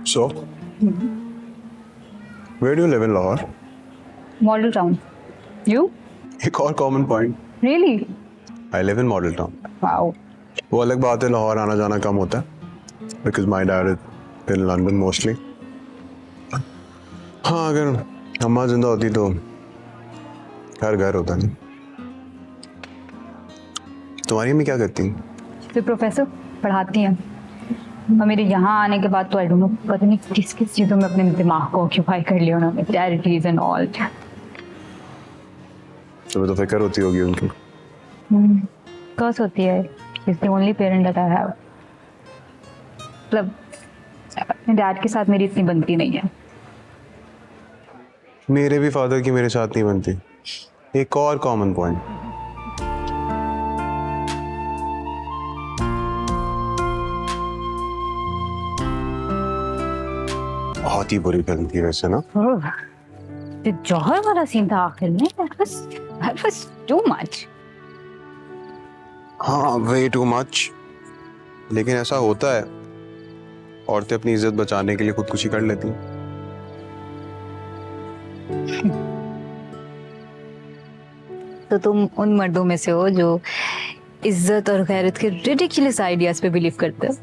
So, where do you live in Lahore? Model town. You? एक और common point. Really? I live in Model Town. Wow. वो अलग बात है, लाहौर आना जाना कम होता है because my dad is in London mostly. हाँ, अगर अम्मा जिंदा होती तो हर घर होता नहीं. तुम्हारी अम्मी क्या करती हैं? तो प्रोफेसर पढ़ाती हैं और मेरे यहाँ आने के बाद तो आई डोंट नो पता नहीं किस किस चीज़ों में अपने दिमाग को ऑक्यूपाई कर लिया उन्होंने, चैरिटीज एंड ऑल. तुम्हें तो फिक्र होती होगी उनकी. कर्स होती है. Is the only parent that I have. मतलब अपने डैड के साथ मेरी इतनी बनती नहीं है. मेरे भी फादर की मेरे साथ नहीं बनती. एक और कॉमन पॉइंट. बहुत ही बुरी फिल्म थी वैसे ना. जो जौहर वाला सीन था आखिर में, that was too much. हाँ, way too much. लेकिन ऐसा होता है, औरतें अपनी इज्जत बचाने के लिए खुदकुशी कर लेती हैं. तो तुम उन मर्दों में से हो जो इज्जत और गैरत के रिडिकुलस आइडियाज पे बिलीव करते हो.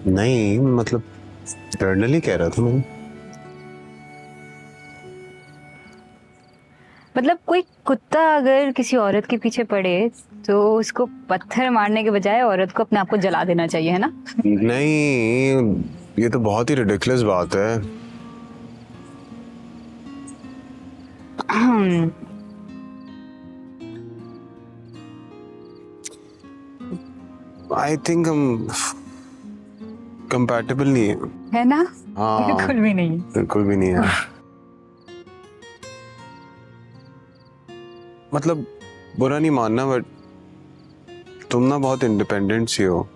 नहीं, मतलब जर्नली कह रहा था मैं. मतलब कोई कुत्ता अगर किसी औरत के पीछे पड़े तो उसको पत्थर मारने के बजाय औरत को अपने आप को जला देना चाहिए, है ना? नहीं, ये तो बहुत ही रिडिकुलस बात है. आई थिंक हम कंपैटिबल नहीं है. है ना? हाँ, बिल्कुल भी नहीं. बिल्कुल भी नहीं है. मतलब बुरा नहीं मानना, बट तुम ना बहुत इंडिपेंडेंट सी हो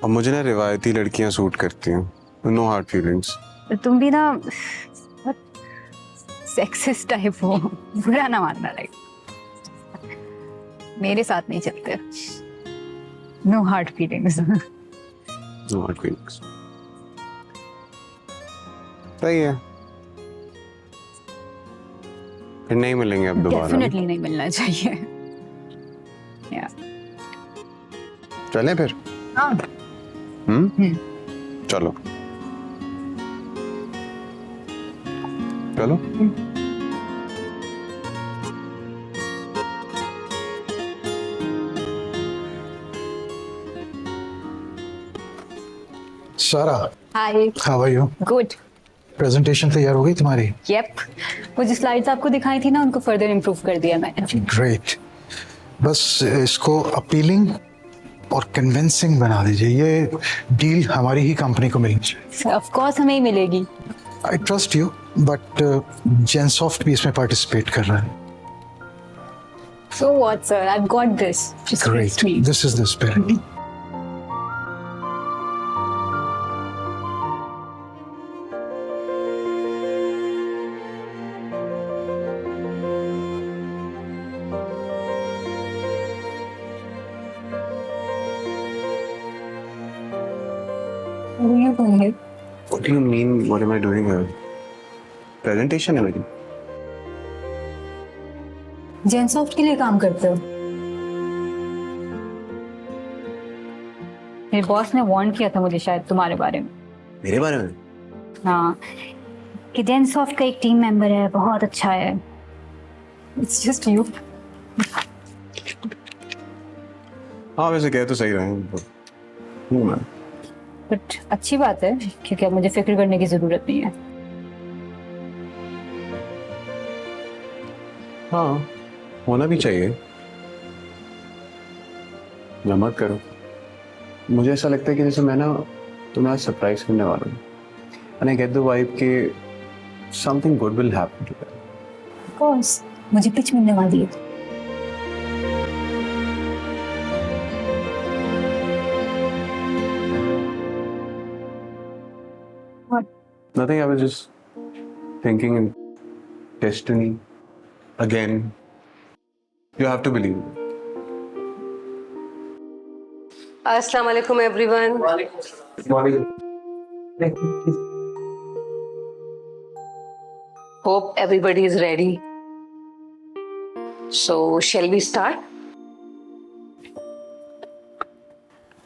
और मुझे ना रिवायती लड़कियां सूट करती हैं. No hard feelings. तुम भी ना सेक्सिस्ट टाइप हो. बुरा ना मानना. लाइक मेरे साथ नहीं चलते. No hard feelings. No hard feelings. सही है. फिर नहीं मिलेंगे अब दोबारा. डेफिनेटली नहीं मिलना चाहिए. चलें फिर. हाँ. चलो चलो. Sara, hi. How are you? Good. Presentation तैयार हो गई तुम्हारी? येप. वो जो स्लाइड्स आपको दिखाई थी ना, उनको फर्दर इम्प्रूव कर दिया मैंने. ग्रेट. बस इसको अपीलिंग और कन्विंसिंग बना दीजिए. ये डील हमारी ही कंपनी को मिलनी चाहिए. ऑफ कोर्स हमें ही मिलेगी. आई ट्रस्ट यू, बट जेनसॉफ्ट भी इसमें पार्टिसिपेट कर रहा है. So what sir, I got this. Great. This is the spirit. What do you mean? What am I doing here? Presentation है मेरी. जेनसॉफ्ट के लिए काम करते हो? मेरे बॉस ने वार्न किया था मुझे शायद तुम्हारे बारे में. मेरे बारे में? हाँ, कि जेनसॉफ्ट का एक टीम मेंबर है, बहुत अच्छा है. It's just you. हाँ, वैसे कह तो सही रहे हैं. हूँ मैं. बट अच्छी बात है, क्योंकि अब मुझे फिक्र करने की जरूरत नहीं है. हाँ, होना भी चाहिए. ना मत करो. मुझे ऐसा लगता है कि जैसे मैं ना तुम्हें आज सरप्राइज करने वाला हूँ. And I get the vibe कि something good will happen to them. Of course मुझे पिच मिलने वाली है. Nothing, I was just thinking in destiny again. You have to believe it. अस्सलाम वालेकुम everyone. Hope everybody is ready. So, shall we start?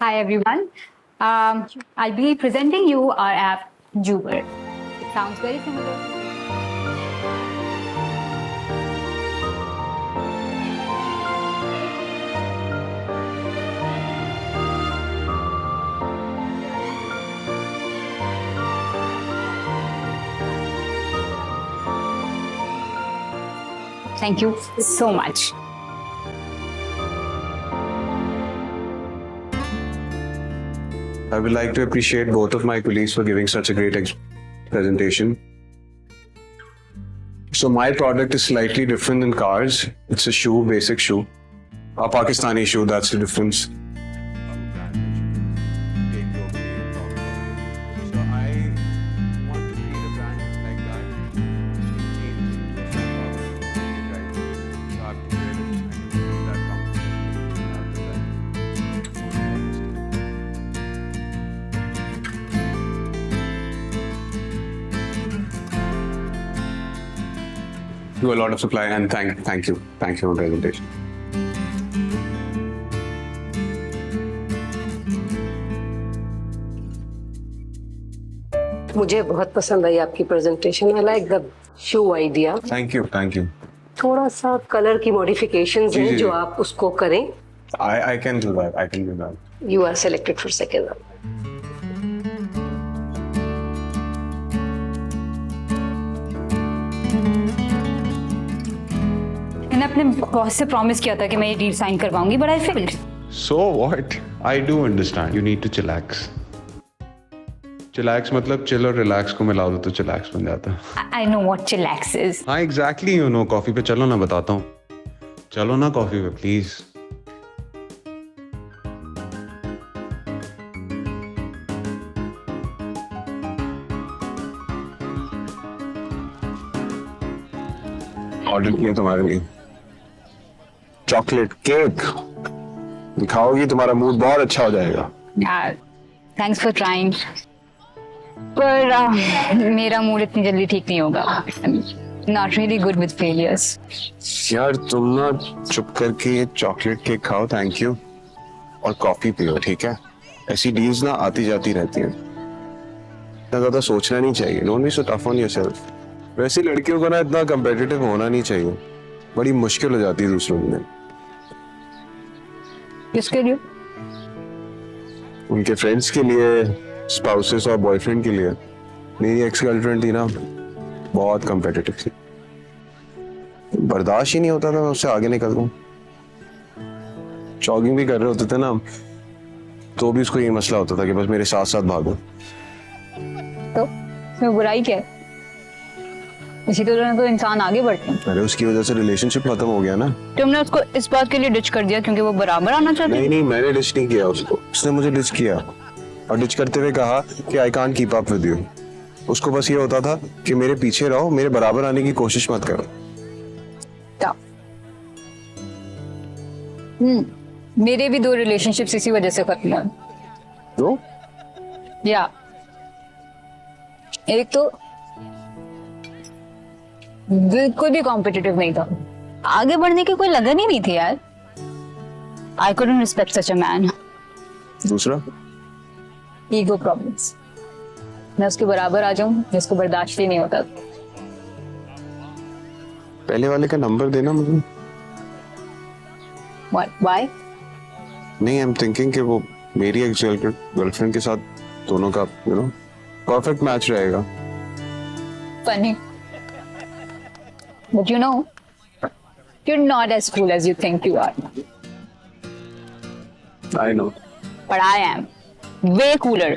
Hi everyone. I'll be presenting you our app Juber. It sounds very similar. Thank you so much. I would like to appreciate both of my colleagues for giving such a great presentation. So my product is slightly different than cars. It's a shoe, basic shoe. A Pakistani shoe, that's the difference. Do a lot of supply and thank you for the presentation. मुझे बहुत पसंद आई आपकी presentation. I like the shoe idea. Thank you. थोड़ा सा colour की modifications हैं जी। जो आप उसको करें। I can do that. You are selected for second round. मैंने अपने बॉस से प्रॉमिस किया था कि मैं ये डील साइन करवाऊंगी, but I failed. So what? I do understand. You need to chillax. Chillax मतलब chill और relax को मिला दो तो chillax बन जाता है। I know what chillax is. हाँ exactly you know. कॉफी पे चलो ना, बताता हूँ। चलो ना कॉफी पे प्लीज। ऑर्डर किया तुम्हारे लिए चॉकलेट केक। खाओगी तुम्हारा मूड बहुत अच्छा हो जाएगा। थैंक्स फॉर ट्राइंग, पर मेरा मूड इतनी जल्दी ठीक नहीं होगा। Not really good with failures. यार तुम ना चुप करके ये चॉकलेट केक खाओ, थैंक यू, और कॉफी पियो, ठीक है? ऐसी डील्स ना आती जाती रहती हैं, इतना ज्यादा सोचना नहीं चाहिए। Don't be so tough on yourself. वैसे लड़कियों को ना इतना कंपेटिटिव होना नहीं चाहिए, बड़ी मुश्किल हो जाती है दूसरों के लिए। किसके लिए? उनके फ्रेंड्स के लिए, स्पाउसेस और बॉयफ्रेंड के लिए। मेरी एक्स गर्लफ्रेंड थी ना, बहुत कंपेटिटिव थी, बर्दाश्त ही नहीं होता था मैं उससे आगे निकल दूं। जॉगिंग भी कर रहे होते थे ना तो भी उसको ये मसला होता था कि बस मेरे साथ साथ भागो। तो इसमें बुराई क्या है? इसी तरह तो इंसान आगे बढ़ते हैं। अरे उसकी वजह से रिलेशनशिप खत्म हो गया ना। तुमने उसको इस बात के लिए डिच कर दिया क्योंकि वो बराबर आना चाहती? नहीं, मैंने डिच नहीं किया उसको, उसने मुझे डिच किया, और डिच करते हुए कहा कि I can't keep up with you. उसको बस ये होता था कि मेरे पीछे रहो, मेरे बराबर आने की कोशिश मत करो। मेरे भी 2 रिलेशनशिप्स इसी वजह से खत्म हुए। तो या एक तो बिल्कुल भी कॉम्पिटिटिव नहीं था, आगे बढ़ने की कोई लगन ही नहीं थी यार। I couldn't respect such a man. दूसरा ईगो प्रॉब्लम्स। मैं उसके बराबर आ जाऊं जिसको बर्दाश्त ही नहीं होता। पहले वाले का नंबर देना मुझे। Why? नहीं, आई एम थिंकिंग कि वो मेरी एक्स गर्लफ्रेंड के साथ दोनों का परफेक्ट मैच रहेगा। Funny. But you know, you're not as cool as you think you are. I know. But I am way cooler.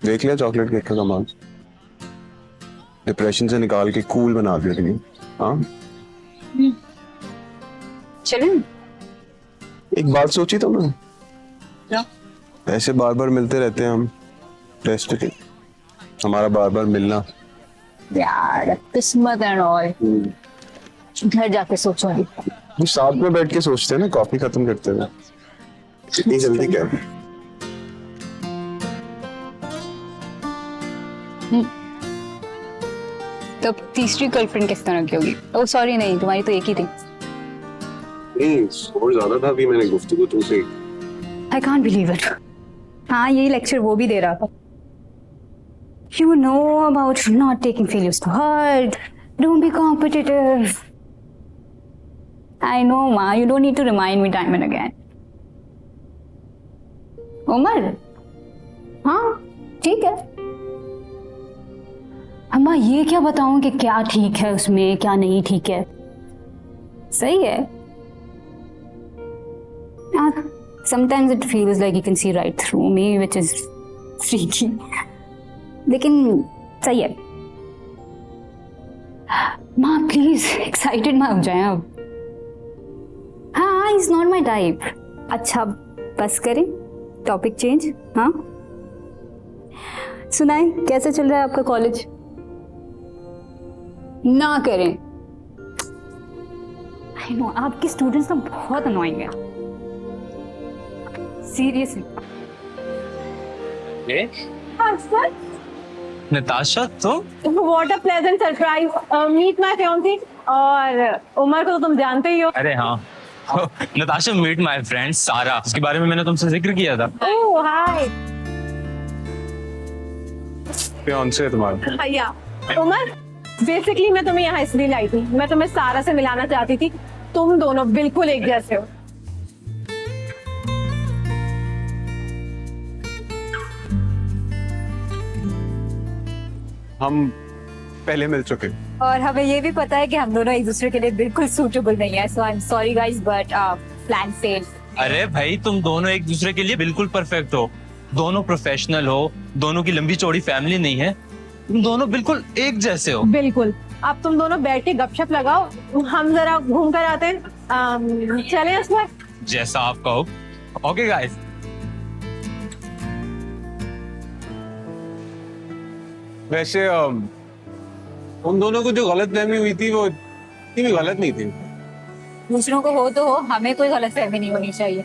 देख लिया चॉकलेट केक का कमाल, डिप्रेशन से निकाल के कूल बना दिया तुमने। हाँ, चलें? एक बात सोची तुमने? क्या? ऐसे बार बार मिलते रहते हैं हम, डेस्टिनी, हमारा बार बार मिलना। यार किस्मत एंड ऑल। घर जाके सोचूंगी। हम साथ में बैठ के सोचते हैं ना कॉफी खत्म करते हुए। इतनी जल्दी क्या? तो तीसरी गर्लफ्रेंड किस तरह की होगी? ओह सॉरी, नहीं, तुम्हारी तो एक ही थी। नहीं, और ज्यादा था अभी मैंने गुफ्तगू तुमसे। I can't believe it. हाँ, यही लेक्चर वो भी दे रहा था। You know about not taking failures to heart. Don't be competitive. I know, Ma. You don't need to remind me time and again. Umar, हाँ, ठीक है। अम्मा, ये क्या बताऊं कि क्या ठीक है उसमें, क्या नहीं ठीक है? सही है। Sometimes it feels like you can see right through me, which is freaky. लेकिन सही है। माँ प्लीज एक्साइटेड मत हो जाए अब। हाँ, इज नॉट माई टाइप। अच्छा बस करें, टॉपिक चेंज। हाँ सुनाए, कैसा चल रहा है आपका कॉलेज? ना करें। आई नो, आपके स्टूडेंट्स तो बहुत अनोइंग है, सीरियसली। नताशा, तुम? What a pleasant surprise. Meet my fiancé. और उमर को तो तुम जानते ही हो। अरे हाँ, नताशा, मीट माय फ्रेंड सारा। उसके बारे में मैंने तुमसे जिक्र किया था। ओह हाय। फियांसे तुम्हारा? भैया उमर, बेसिकली मैं तुम्हें यहाँ इसलिए लाई थी, मैं तुम्हें सारा से मिलाना चाहती थी। तुम दोनों बिल्कुल एक जैसे हो। हम पहले मिल चुके। और हमें ये भी पता है कि हम दोनों एक दूसरे के लिए बिल्कुल सूटेबल नहीं है। So I am sorry guys, but plan failed. अरे भाई, तुम दोनों एक दूसरे के लिए बिल्कुल परफेक्ट हो। दोनों प्रोफेशनल हो, दोनों की लंबी चौड़ी फैमिली नहीं है, तुम दोनों बिल्कुल एक जैसे हो। बिल्कुल। अब तुम दोनों बैठ के गपशप लगाओ, हम जरा घूम कर आते हैं। चले उसमें? जैसा आप कहो। Okay guys. वैसे उन दोनों को जो गलतफहमी हुई थी वो इतनी भी गलत नहीं थी। दूसरों को हो तो हो, हमें कोई गलतफहमी नहीं होनी चाहिए।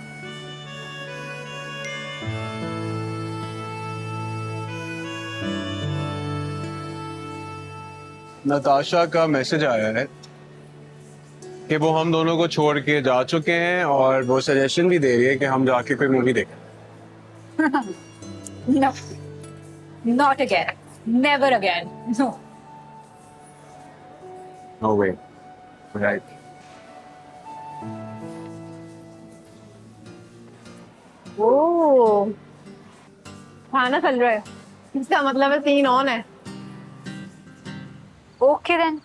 नताशा का मैसेज आया है कि वो हम दोनों को छोड़ के जा चुके हैं और वो सजेशन भी दे रही है कि हम जाके कोई मूवी देखें। No, not again, never again, no. No way. Right. ओह, खाना चल रहा है, इसका मतलब है सीन ऑन है। Okay then.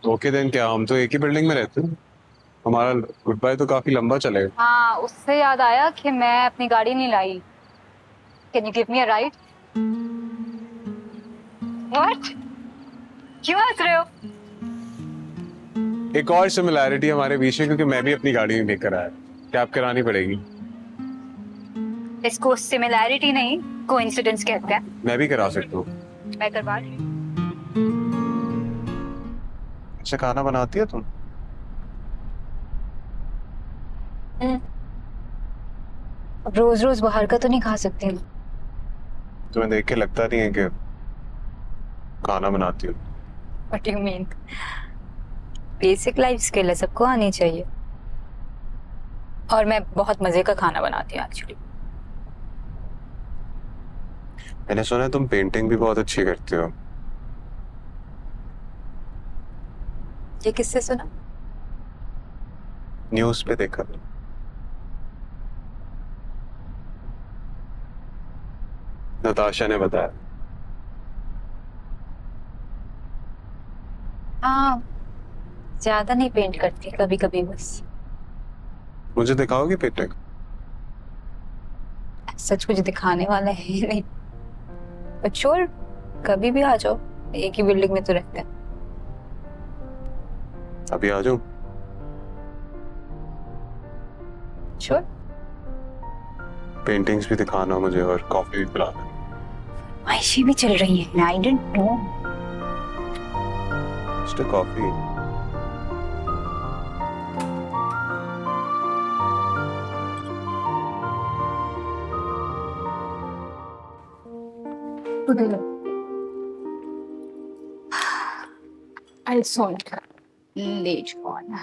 ओके देन क्या, हम तो एक ही बिल्डिंग में रहते हैं, हमारा गुड बाय तो काफी लंबा चलेगा। हाँ, उससे याद आया कि मैं अपनी गाड़ी नहीं लाई। Can you give me a ride? What? क्यों हंस रहे हो? एक और सिमिलैरिटी हमारे बीच में, क्योंकि मैं भी अपनी गाड़ी नहीं लेकर आया, कैब करानी पड़ेगी। इसको सिमिलैरिटी नहीं, कोइंसिडेंस कहते हैं। मैं भी करा सकता हूँ। मैं करवा रही हूँ। अच्छा खाना बनाती है तुम? अब रोज रोज बाहर का तो नहीं खा सकती ना। तुम्हें देख के लगता नहीं है कि खाना बनाती हो। What do you mean? Basic life skill है, सबको आनी चाहिए। और मैं बहुत मजे का खाना बनाती हूँ एक्चुअली। मैंने सुना है तुम पेंटिंग भी बहुत अच्छी करती हो। ये किससे सुना? न्यूज़ पे देखा था। नताशा ने बताया। हाँ, ज्यादा नहीं पेंट करती, कभी कभी बस। मुझे दिखाओगे पेंटिंग? सच कुछ दिखाने वाला है ही नहीं, बट श्योर, कभी भी आ जाओ, एक ही बिल्डिंग में तो रहते हैं। अभी आ जाऊं? श्योर। पेंटिंग्स भी दिखाना मुझे और कॉफी भी पिलाना। आयशी भी चल रही है। I didn't know. Just coffee. I'll salt later on.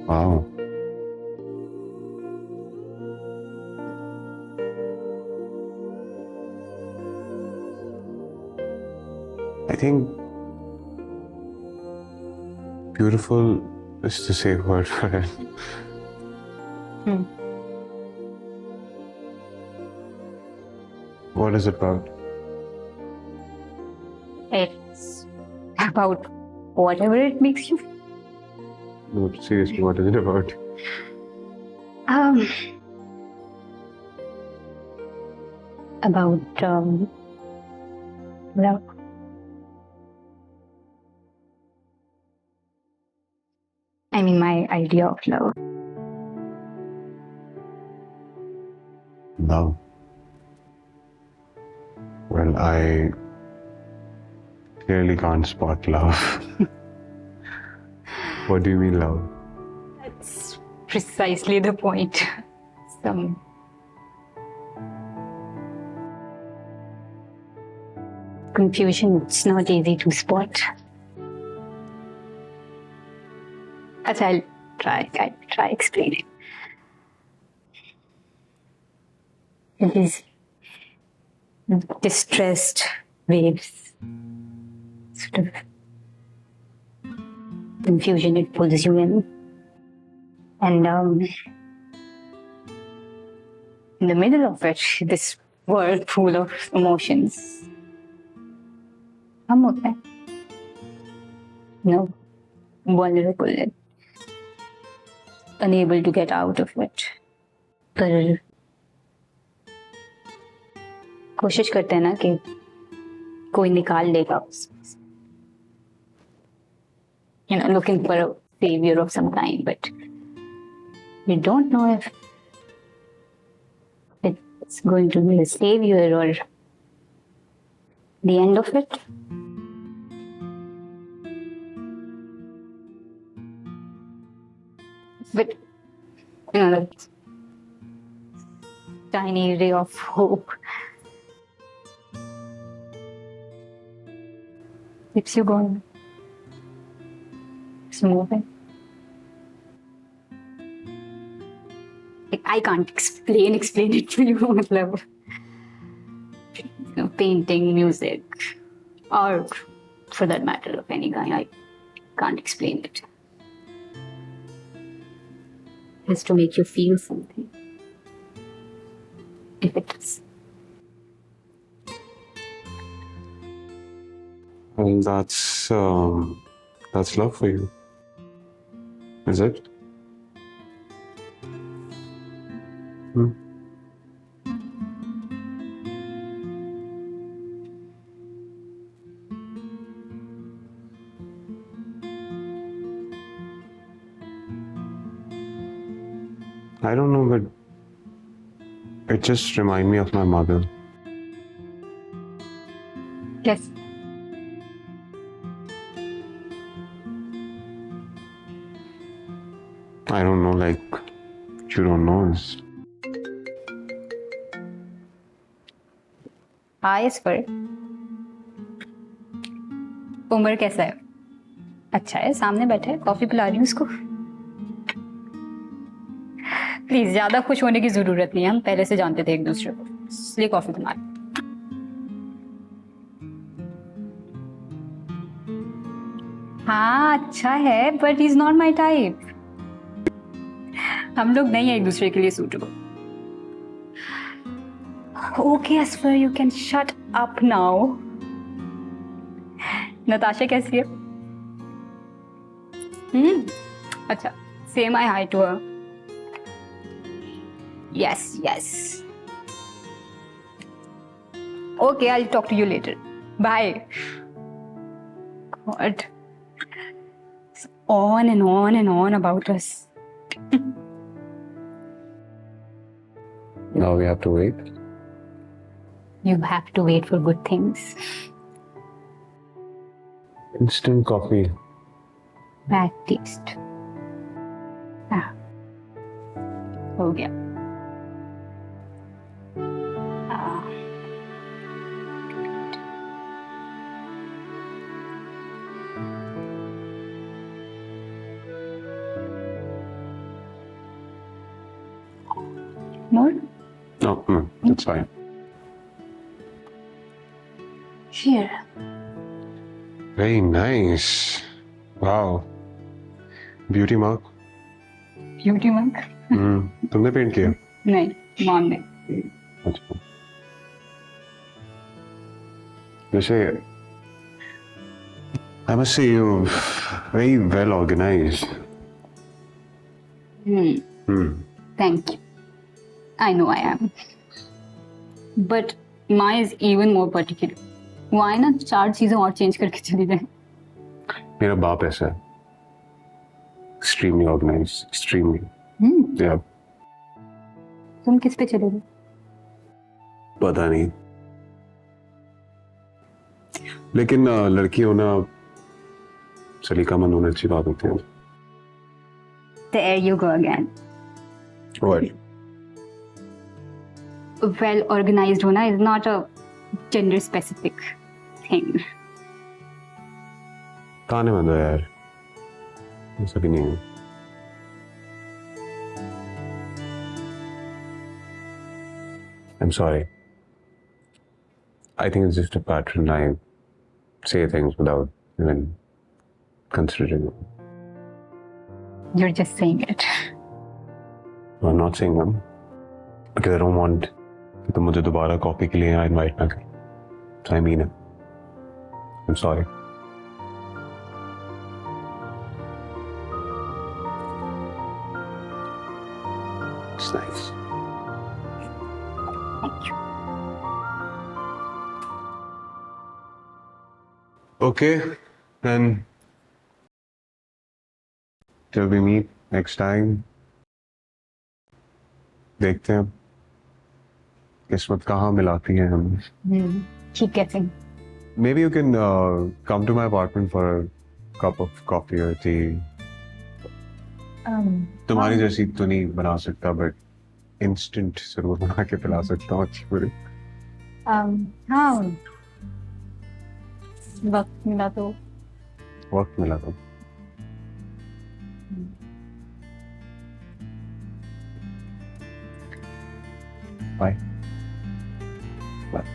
Wow. I think beautiful is the safe word for it. What is it about? It's about whatever it makes you feel. No, seriously, what is it about? About love. I mean, my idea of love. Love. Well, I clearly can't spot love. What do you mean, love? That's precisely the point. Some confusion. It's not easy to spot. As I'll try explaining. These distressed waves, sort of confusion it pulls you in, and in the middle of it, this whirlpool of emotions. हम होते हैं, vulnerable and unable to get out of it. पर कोशिश करते हैं ना कि कोई निकाल लेगा उसमें से. Looking for a savior of some kind, but you don't know if it's going to be a savior or the end of it. But that tiny ray of hope keeps you going. It's moving. I can't explain it to you. मतलब, painting, music, art, for that matter, of any kind, I can't explain it. It has to make you feel something. If it does. And that's love for you. Is it? I don't know, but it just reminds me of my mother. Yes. I don't know, like, you don't know. हाँ, इस पर उमर कैसा है? अच्छा है, सामने बैठा है, कॉफी पिला रही हूँ उसको. प्लीज, ज्यादा खुश होने की जरूरत नहीं है, हम पहले से जानते थे एक दूसरे को, इसलिए कॉफी बना रही. हाँ, अच्छा है, but is not my type. हम लोग नहीं है एक दूसरे के लिए suitable. Okay, Asper, you can shut up now. Natasha कैसी है? अच्छा, say my hi to her. Yes, yes. Okay, I'll talk to you later. Bye. God. It's on and on and on about us. Now we have to wait. You have to wait for good things. Instant coffee. Bad taste. Ah. हो गया. Ah. More? No, no, that's fine. Here. Very nice. Wow. Beauty mark. Beauty mark? तुमने paint किया? नहीं, mom ने. अच्छा. वैसे I must say you're very well organized. Thank you. I know I am. But Ma is even more particular. Why ना 4 चीजें और change करके चली जाए? मेरा बाप ऐसा है. Extremely organized. Extremely. Yeah. तुम किस पे चले गए? पता नहीं. लेकिन लड़की होना सलीकामंद होना अच्छी बात होती है. There you go again. What? Well organized होना is not a gender specific thing. ताने मत दो यार. ऐसा भी नहीं है. I'm sorry. I think it's just a pattern. I say things without even considering it. You're just saying it. I'm not saying them because I don't want कि तुम मुझे दोबारा कॉफी के लिए यहाँ इनवाइट ना करें. So I mean it. I'm sorry. It's nice. Thank you. Okay, then till we meet next time. देखते हैं किस्मत कहाँ मिलाती है हमें. ठीक है Singh. Maybe you can come to my apartment for a cup of coffee or tea. तुम्हारी जैसी तो नहीं बना सकता बट इंस्टेंट जरूर बना के पिला सकता हूँ अच्छी बुरी. हाँ. वक्त मिला तो. वक्त मिला तो. Bye. Bye.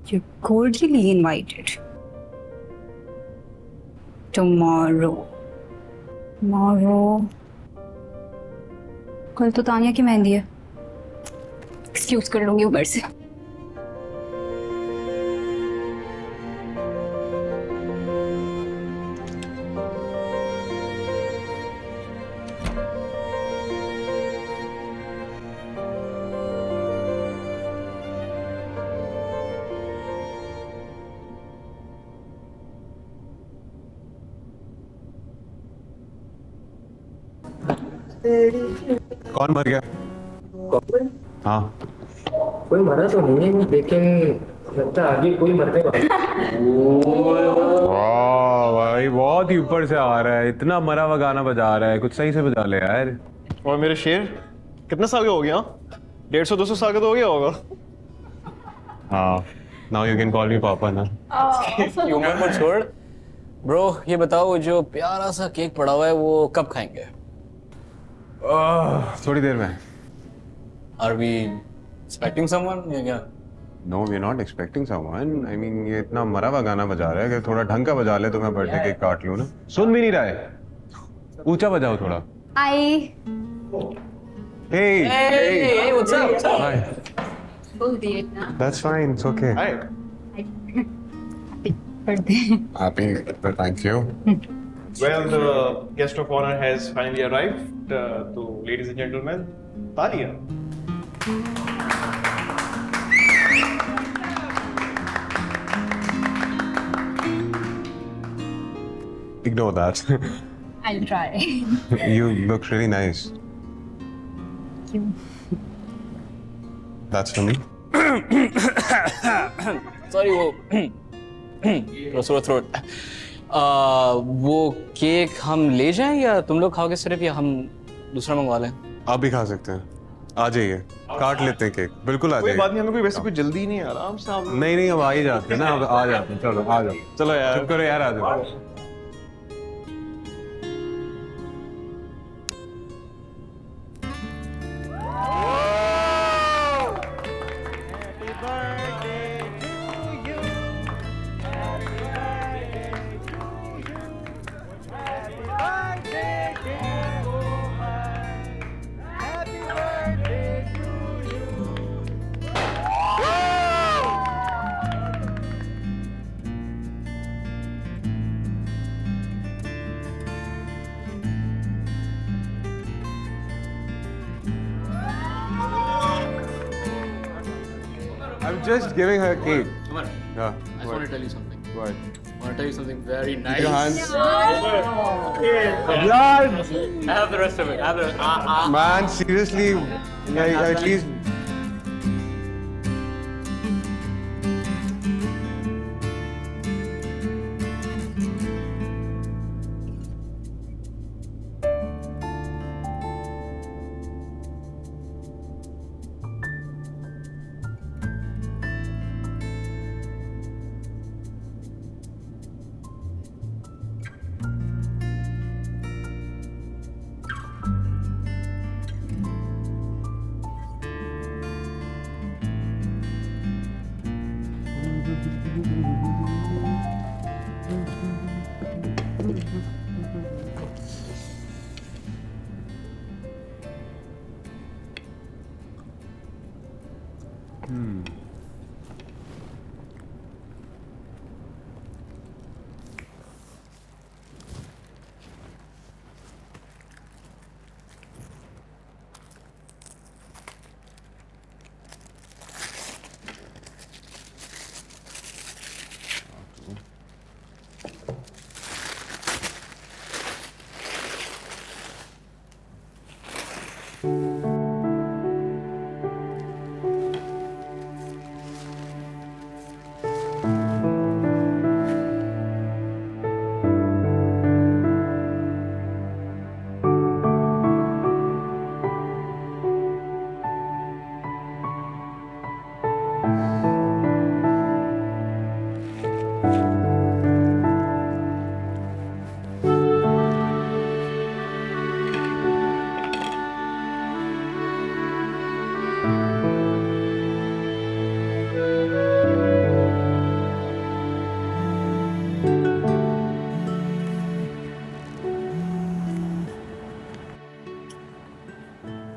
You're cordially invited. Tomorrow. कल तो तानिया की मेहंदी है. एक्सक्यूज कर लूंगी उबर से. कौन मर गया? हाँ. कोई मरा तो नहीं है लेकिन लगता है आगे कोई मरने वाला है। वाह भाई बहुत ही ऊपर से आ रहा है. इतना मरा हुआ गाना बजा रहा है. कुछ सही से बजा ले यार. और मेरे शेर कितने साल का हो गया? 150-200 साल का तो हो गया होगा. हाँ. Now you can call me पापा ना. ये उम्र मत छोड़. ब्रो ये बताओ जो प्यारा सा केक पड़ा हुआ है वो कब खाएंगे? थोड़ी देर में। आर वी एक्सपेक्टिंग समवन या क्या? No we are not expecting someone. I mean ये इतना मरा हुआ गाना बजा रहा है कि थोड़ा ढंग का बजा ले तो मैं बर्थडे केक काट लूँ ना। सुन भी नहीं रहा है, ऊंचा बजाओ थोड़ा। आई Hey, व्हाट्स अप? hi. बोल दिए ना That's fine. It's okay. Birthday. Happy. Thank you. Well, the guest of honor has finally arrived. So, ladies and gentlemen, Talia. Ignore that. I'll try. You look really nice. Thank you. That's for me. Sorry वो throat. वो cake हम ले जाएं या तुम लोग खाओगे सिर्फ, या हम दूसरा मंगवा लें? आप भी खा सकते हैं, आ जाइए, काट लेते हैं केक। बिल्कुल आ कोई जाइए। बात नहीं, हमें कोई वैसे कोई जल्दी नहीं है, आराम से आप। नहीं नहीं, अब आ ही जाते हैं ना, अब आ जाते हैं। चलो आ जाओ। चलो यार। चुप करो यार, आ जाओ। I'm just giving her cake. Umar, Yeah. I just want to tell you something. What? I want to tell you something very nice. Your hands. I have the rest of it. I have the rest. Man, seriously, at least.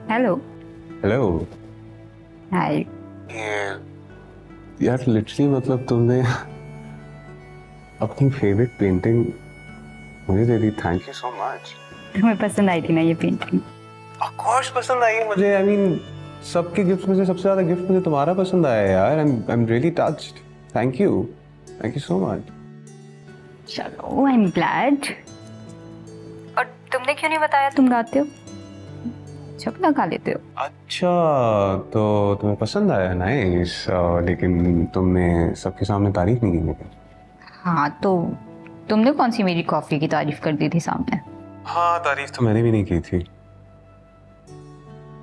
Hello. Hello. Hi. यार literally मतलब तुमने अपनी favourite painting मुझे दे दी। Thank you so much. तुम्हें पसंद आई थी ना ये पेंटिंग? ऑफ कोर्स पसंद आई है मुझे। आई मीन सबके गिफ्ट में से सबसे ज्यादा गिफ्ट मुझे तुम्हारा पसंद आया यार। I am really touched. Thank you so much. चलो, आई एम ग्लैड। और तुमने क्यों नहीं बताया तुम गाते हो? अच्छा गा लेते हो? अच्छा, तो तुम्हें पसंद आया? नाइस। लेकिन तुमने सबके सामने तारीफ नहीं की मेरी। हाँ, तो तुमने कौन सी मेरी कॉफी की तारीफ कर दी थी सामने? हाँ, तारीफ तो मैंने भी नहीं की थी,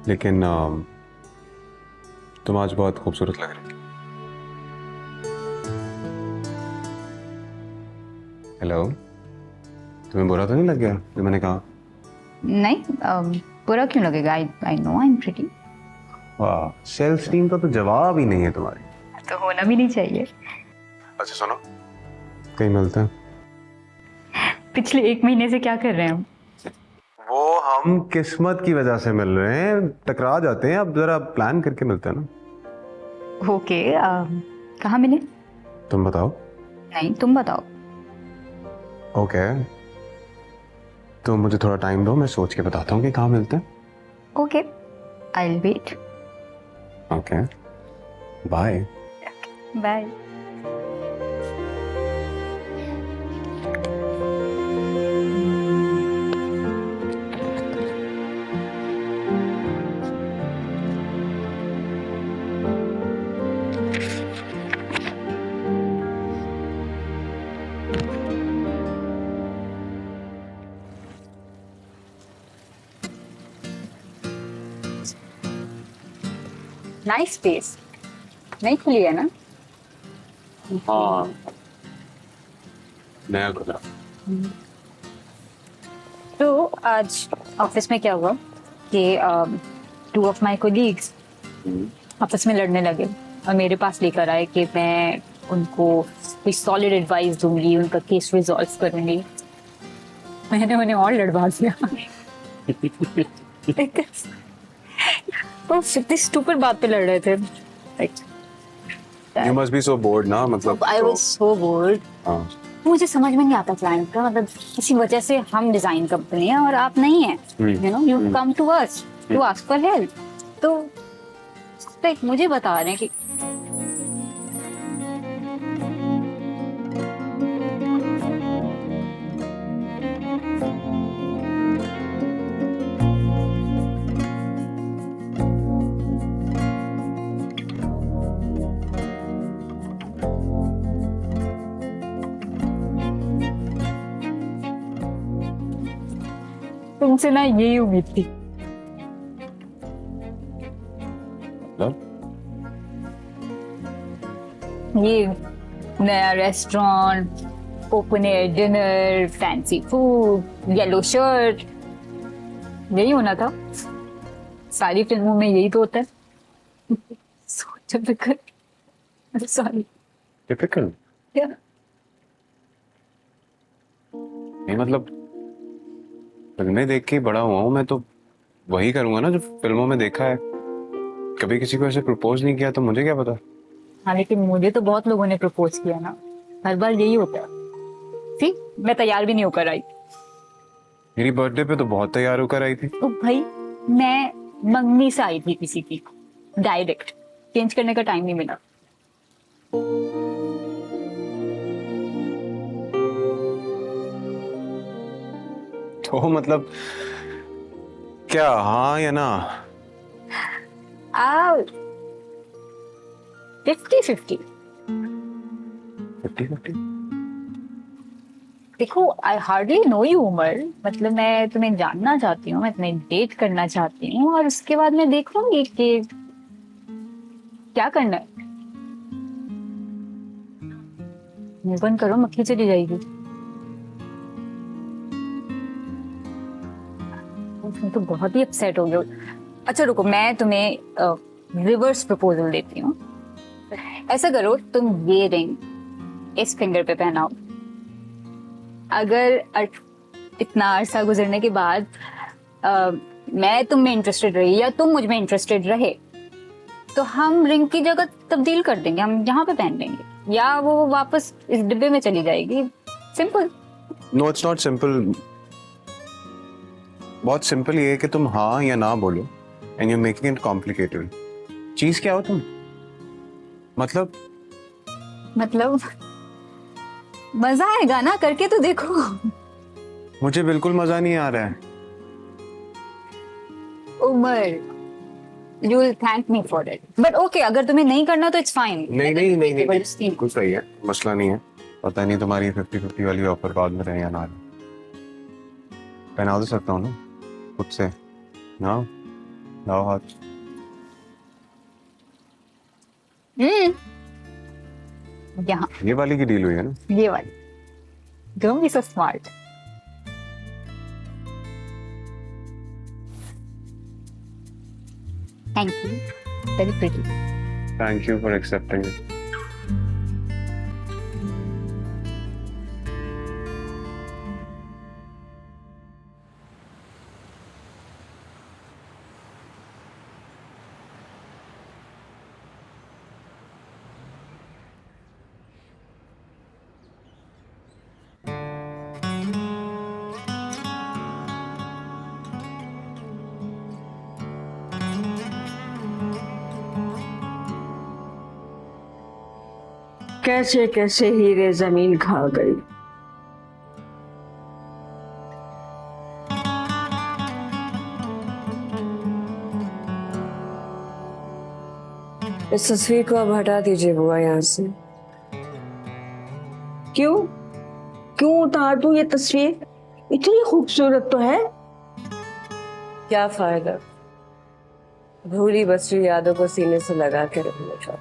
लेकिन तुम आज बहुत खूबसूरत लग रही। हेलो। तुम्हें बुरा तो नहीं लग गया जो मैंने कहा? नहीं बुरा क्यों लगेगा? I know I am pretty. वाह, सेल्फ स्टीम का तो जवाब ही नहीं है तुम्हारी। तो होना भी नहीं चाहिए। अच्छा सुनो, कहीं मिलते हैं। पिछले 1 महीने से क्या कर रहे हैं हम? वो हम किस्मत की वजह से मिल रहे हैं, टकरा जाते हैं। अब जरा प्लान करके मिलते हैं ना। ओके कहाँ मिले? तुम बताओ। नहीं तुम बताओ। ओके, तो मुझे थोड़ा टाइम दो, मैं सोच के बताता हूँ कि कहाँ मिलते हैं। Okay I will wait. Okay bye. Bye. Nice space. नहीं खुली है ना? हाँ, नया खुला। तो आज ऑफिस में क्या हुआ कि 2 ऑफ माय कोलीग्स आपस में लड़ने लगे और मेरे पास लेकर आए कि मैं उनको कोई सॉलिड एडवाइस दूंगी, उनका केस रिजॉल्व करूंगी। मैंने उन्हें और लड़वा दिया। वो इतनी स्टूपिड बात पे लड़ रहे थे। You must be so bored ना, मतलब I was so bored. हाँ, मुझे समझ में नहीं आता क्लाइंट का, मतलब किसी वजह से हम डिजाइन कंपनी है और आप नहीं है। You know you come to us to ask for help. तो देख मुझे बता रहे हैं कि तुमसे ना यही उम्मीद थी। मतलब ये नया restaurant, open air dinner, fancy food, yellow shirt, यही होना था। सारी फिल्मों में यही तो होता है। So typical. Sorry. Typical Yeah. नहीं, मतलब फिल्में देख के ही बड़ा हुआ हूँ मैं, तो वही करूंगा ना जो फिल्मों में देखा है। कभी किसी को ऐसे प्रपोज नहीं किया तो मुझे क्या पता। हाँ लेकिन मुझे तो बहुत लोगों ने प्रपोज किया ना, हर बार यही होता है। ठीक, मैं तैयार भी नहीं होकर आई। मेरी बर्थडे पे तो बहुत तैयार होकर आई थी। तो भाई मैं मंगनी से आई थी किसी की, डायरेक्ट, चेंज करने का टाइम नहीं मिला। तो मतलब क्या, हाँ या ना? 50-50। 50-50। देखो आई हार्डली नो यू उमर, मतलब मैं तुम्हें जानना चाहती हूँ, मैं तुम्हें डेट करना चाहती हूँ और उसके बाद मैं देखूंगी कि क्या करना है। मुंह बंद करो, मक्खी चली जाएगी। तुम तो बहुत ही अपसेट हो गए। अच्छा रुको, मैं तुम्हें रिवर्स प्रपोजल देती हूँ। ऐसा करो, तुम ये रिंग इस फिंगर पे पहनाओ। अगर इतना अरसा गुजरने के बाद मैं तुम में इंटरेस्टेड रही या तुम मुझ में इंटरेस्टेड रहे तो हम रिंग की जगह तब्दील कर देंगे, हम यहाँ पे पहन लेंगे या वो वापस इस डिब्बे में चली जाएगी। Simple. No it's not simple. बहुत सिंपल ये है कि तुम हाँ या ना बोलो and you making it complicated. चीज क्या हो तुम? मतलब मजा आएगा ना, करके तो देखो। मुझे बिल्कुल मजा नहीं आ रहा है। Umar, you will thank me for it. But okay, अगर तुम्हें नहीं करना तो it's fine. नहीं जबरदस्ती। बिल्कुल सही है, मसला नहीं है। पता नहीं तुम्हारी 50-50 वाली ऑफर बाद में रहे या ना। पहना दे सकता हूँ ना खुद से। लाओ हाथ। यहाँ ये वाली की डील हुई है ना? ये वाली। Don't be so smart. Thank you, very pretty. Thank you for accepting it. कैसे कैसे हीरे जमीन खा गई। इस तस्वीर को अब हटा दीजिए बुआ यहाँ से। क्यों क्यों उतार दूं ये तस्वीर? इतनी खूबसूरत तो है। क्या फायदा, भूली बसी यादों को सीने से लगा के रखने का।